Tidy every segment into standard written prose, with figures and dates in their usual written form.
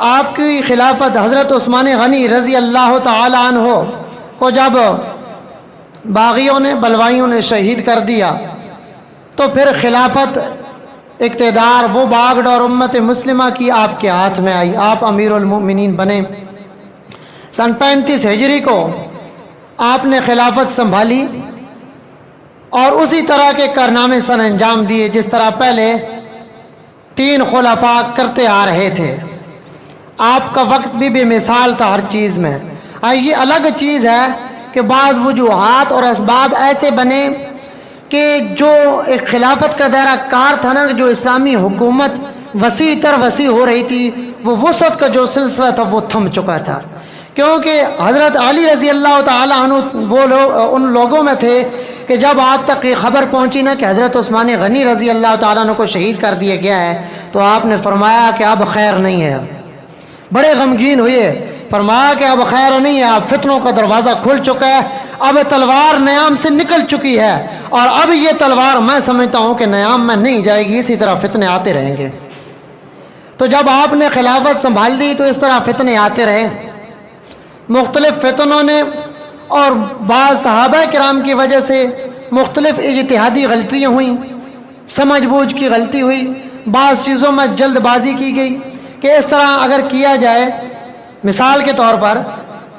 آپ کی خلافت حضرت عثمان غنی رضی اللہ تعالی عنہ کو جب باغیوں نے بلوائیوں نے شہید کر دیا تو پھر خلافت اقتدار وہ باغ ڈور امت مسلمہ کی آپ کے ہاتھ میں آئی، آپ امیر المؤمنین بنے۔ سن 35 ہجری کو آپ نے خلافت سنبھالی اور اسی طرح کے کارنامے سر انجام دیے جس طرح پہلے 3 خلفاء کرتے آ رہے تھے۔ آپ کا وقت بھی بے مثال تھا ہر چیز میں۔ یہ الگ چیز ہے کہ بعض وجوہات اور اسباب ایسے بنے کہ جو ایک خلافت کا دائرہ کار تھا نا، جو اسلامی حکومت وسیع تر وسیع ہو رہی تھی، وہ وسعت کا جو سلسلہ تھا وہ تھم چکا تھا، کیونکہ حضرت علی رضی اللہ تعالی عنہ وہ لوگ ان لوگوں میں تھے کہ جب آپ تک یہ خبر پہنچی نا کہ حضرت عثمان غنی رضی اللہ تعالیٰ عنہ کو شہید کر دیا گیا ہے تو آپ نے فرمایا کہ اب خیر نہیں ہے، بڑے غمگین ہوئے، فرمایا کہ اب خیر نہیں ہے، اب فتنوں کا دروازہ کھل چکا ہے، اب تلوار نیام سے نکل چکی ہے اور اب یہ تلوار میں سمجھتا ہوں کہ نیام میں نہیں جائے گی، اسی طرح فتنے آتے رہیں گے۔ تو جب آپ نے خلافت سنبھال دی تو اس طرح فتنے آتے رہے، مختلف فتنوں نے اور بعض صحابہ کرام کی وجہ سے مختلف اجتہادی غلطیاں ہوئیں، سمجھ بوجھ کی غلطی ہوئی، بعض چیزوں میں جلد بازی کی گئی کہ اس طرح اگر کیا جائے، مثال کے طور پر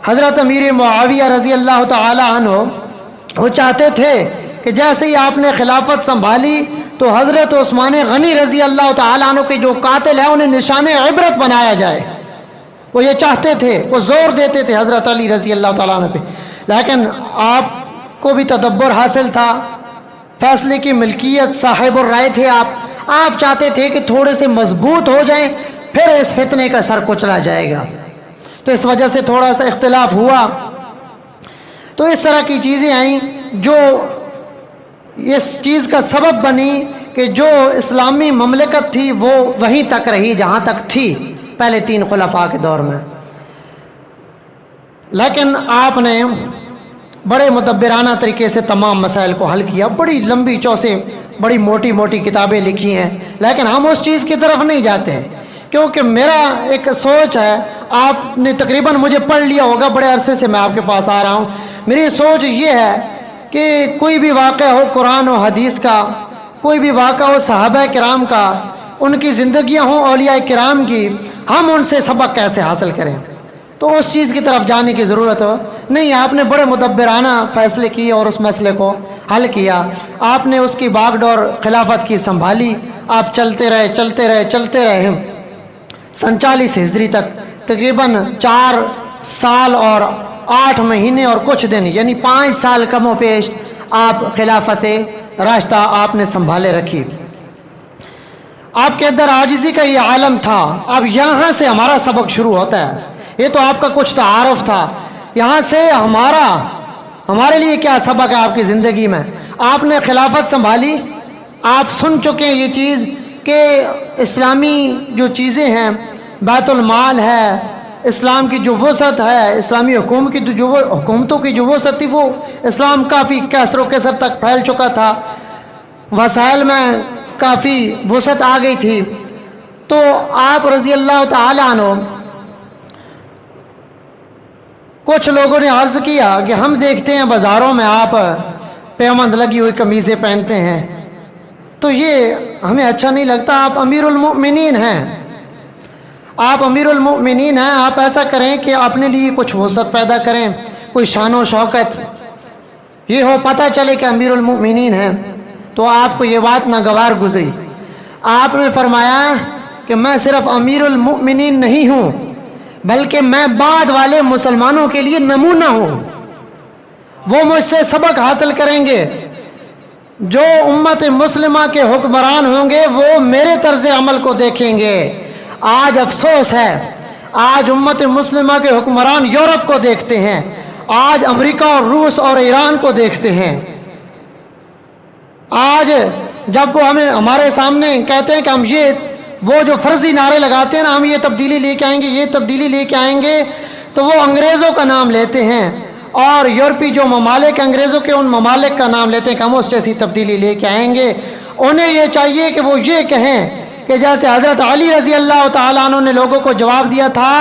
حضرت امیر معاویہ رضی اللہ تعالی عنہ وہ چاہتے تھے کہ جیسے ہی آپ نے خلافت سنبھالی تو حضرت عثمان غنی رضی اللہ تعالی عنہ کے جو قاتل ہیں انہیں نشان عبرت بنایا جائے، وہ یہ چاہتے تھے، وہ زور دیتے تھے حضرت علی رضی اللہ تعالیٰ عنہ پہ، لیکن آپ کو بھی تدبر حاصل تھا، فیصلے کی ملکیت صاحب الرائے تھے، آپ چاہتے تھے کہ تھوڑے سے مضبوط ہو جائیں پھر اس فتنے کا سر کچلا جائے گا، تو اس وجہ سے تھوڑا سا اختلاف ہوا۔ تو اس طرح کی چیزیں آئیں جو اس چیز کا سبب بنی کہ جو اسلامی مملکت تھی وہ وہیں تک رہی جہاں تک تھی پہلے 3 خلفاء کے دور میں، لیکن آپ نے بڑے مدبرانہ طریقے سے تمام مسائل کو حل کیا، بڑی لمبی چوسے بڑی موٹی موٹی کتابیں لکھی ہیں، لیکن ہم اس چیز کی طرف نہیں جاتے ہیں کیونکہ میرا ایک سوچ ہے، آپ نے تقریباً مجھے پڑھ لیا ہوگا، بڑے عرصے سے میں آپ کے پاس آ رہا ہوں، میری سوچ یہ ہے کہ کوئی بھی واقعہ ہو قرآن و حدیث کا، کوئی بھی واقعہ ہو صحابہ کرام کا، ان کی زندگیاں ہوں اولیاء کرام کی، ہم ان سے سبق کیسے حاصل کریں، تو اس چیز کی طرف جانے کی ضرورت ہو نہیں۔ آپ نے بڑے مدبرانہ فیصلے کیے اور اس مسئلے کو حل کیا، آپ نے اس کی باغ ڈور خلافت کی سنبھالی، آپ چلتے رہے سن 40 ہجری تک تقریباً 4 سال اور 8 مہینے اور کچھ دن، یعنی 5 سال کم و پیش آپ خلافت راشدہ آپ نے سنبھالے رکھی۔ آپ کے اندر عاجزی کا یہ عالم تھا۔ اب یہاں سے ہمارا سبق شروع ہوتا ہے، یہ تو آپ کا کچھ تعارف تھا، یہاں سے ہمارے لیے کیا سبق ہے آپ کی زندگی میں۔ آپ نے خلافت سنبھالی، آپ سن چکے ہیں یہ چیز کہ اسلامی جو چیزیں ہیں، بیت المال ہے، اسلام کی جو وسعت ہے، اسلامی حکومتوں کی جو وسعت تھی وہ اسلام کافی کثر و کثر تک پھیل چکا تھا، وسائل میں کافی وسعت آ گئی تھی۔ تو آپ رضی اللہ تعالی عنہ، کچھ لوگوں نے عرض کیا کہ ہم دیکھتے ہیں بازاروں میں آپ پیوند لگی ہوئی قمیضیں پہنتے ہیں، تو یہ ہمیں اچھا نہیں لگتا، آپ امیر المؤمنین ہیں، آپ امیر المؤمنین ہیں، آپ ایسا کریں کہ اپنے لیے کچھ وسعت پیدا کریں، کوئی شان و شوکت یہ ہو، پتہ چلے کہ امیر المؤمنین ہیں۔ تو آپ کو یہ بات ناگوار گزری، آپ نے فرمایا کہ میں صرف امیر المؤمنین نہیں ہوں بلکہ میں بعد والے مسلمانوں کے لیے نمونہ ہوں، وہ مجھ سے سبق حاصل کریں گے، جو امت مسلمہ کے حکمران ہوں گے وہ میرے طرز عمل کو دیکھیں گے۔ آج افسوس ہے، آج امت مسلمہ کے حکمران یورپ کو دیکھتے ہیں، آج امریکہ اور روس اور ایران کو دیکھتے ہیں، آج جب وہ ہمارے سامنے کہتے ہیں کہ ہم وہ جو فرضی نعرے لگاتے ہیں نا، ہم یہ تبدیلی لے کے آئیں گے، یہ تبدیلی لے کے آئیں گے، تو وہ انگریزوں کا نام لیتے ہیں اور یورپی جو ممالک انگریزوں کے ان ممالک کا نام لیتے ہیں کہ ہم اس جیسی تبدیلی لے کے آئیں گے۔ انہیں یہ چاہیے کہ وہ یہ کہیں کہ جیسے حضرت علی رضی اللہ تعالیٰ عنہ نے لوگوں کو جواب دیا تھا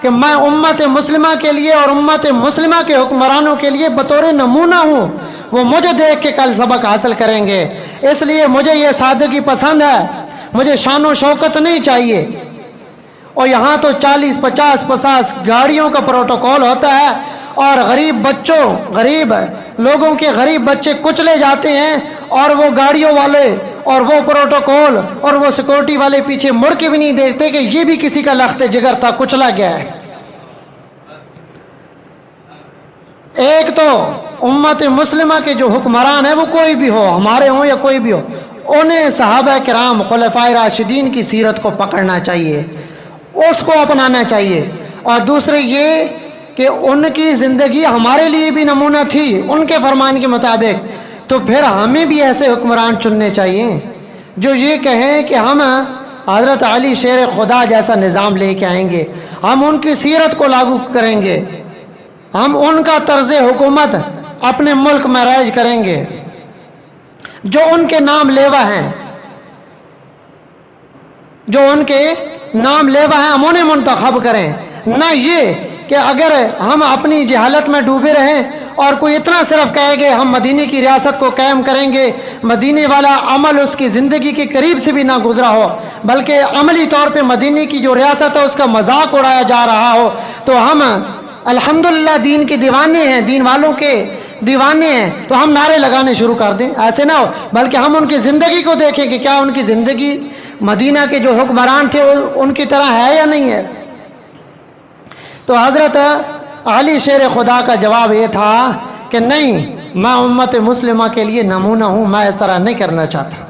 کہ میں امت مسلمہ کے لیے اور امت مسلمہ کے حکمرانوں کے لیے بطور نمونہ ہوں، وہ مجھے دیکھ کے کل سبق حاصل کریں گے، اس لیے مجھے یہ سادگی پسند ہے، مجھے شان و شوکت نہیں چاہیے۔ اور یہاں تو 40-50 گاڑیوں کا پروٹوکول ہوتا ہے، اور غریب لوگوں کے غریب بچے کچلے جاتے ہیں، اور وہ گاڑیوں والے اور وہ پروٹوکول اور وہ سیکورٹی والے پیچھے مڑ کے بھی نہیں دیکھتے کہ یہ بھی کسی کا لخت جگر تھا، کچلا گیا ہے۔ ایک تو امت مسلمہ کے جو حکمران ہیں وہ کوئی بھی ہو، ہمارے ہوں یا کوئی بھی ہو، انہیں صحابہ کرام خلفائے راشدین کی سیرت کو پکڑنا چاہیے، اس کو اپنانا چاہیے۔ اور دوسرے یہ کہ ان کی زندگی ہمارے لیے بھی نمونہ تھی ان کے فرمان کے مطابق، تو پھر ہمیں بھی ایسے حکمران چننے چاہیے جو یہ کہیں کہ ہم حضرت علی شیر خدا جیسا نظام لے کے آئیں گے، ہم ان کی سیرت کو لاگو کریں گے، ہم ان کا طرز حکومت اپنے ملک میں رائج کریں گے، جو ان کے نام لیوا ہیں، جو ان کے نام لیوا ہیں ہم انہیں منتخب کریں، نہ یہ کہ اگر ہم اپنی جہالت میں ڈوبے رہیں اور کوئی اتنا صرف کہے گے ہم مدینے کی ریاست کو قائم کریں گے، مدینے والا عمل اس کی زندگی کے قریب سے بھی نہ گزرا ہو، بلکہ عملی طور پہ مدینے کی جو ریاست ہے اس کا مذاق اڑایا جا رہا ہو، تو ہم الحمدللہ دین کے دیوانے ہیں، دین والوں کے دیوانے ہیں، تو ہم نعرے لگانے شروع کر دیں، ایسے نہ ہو، بلکہ ہم ان کی زندگی کو دیکھیں کہ کیا ان کی زندگی مدینہ کے جو حکمران تھے ان کی طرح ہے یا نہیں ہے۔ تو حضرت علی شیر خدا کا جواب یہ تھا کہ نہیں، میں امت مسلمہ کے لیے نمونہ ہوں، میں اس طرح نہیں کرنا چاہتا۔